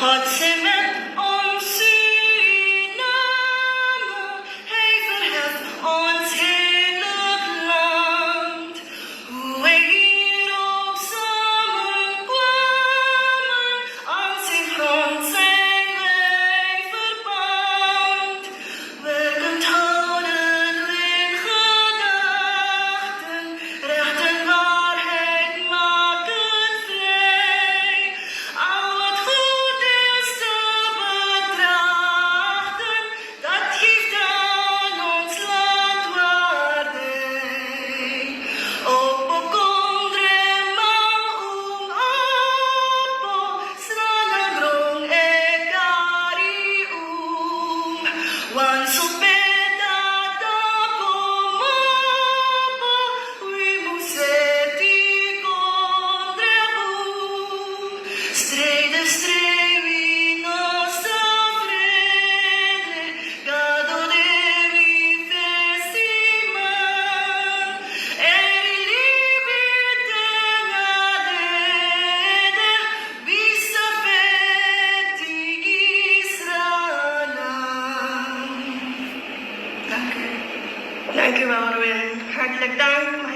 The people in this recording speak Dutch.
God zij met ons Suriname, hij verheft ons heilig land. Hoe wij hier ook samenkwamen, aan zijn grond zijn wij verband. Werkend houden we in gedachten, recht en waarheid maken vrij. Al wat goed is te betrachten, dat geeft aan ons land waardij. Opo kondre mang opo, sranang grong ekari wan supeta tapo mopo, wi museti kondre Strijden strevi nostra vrede, gado devi festiman, eri libiten adede, vista feti Israël. Dank u. Dank u wel, Ruben. Hartelijk dank.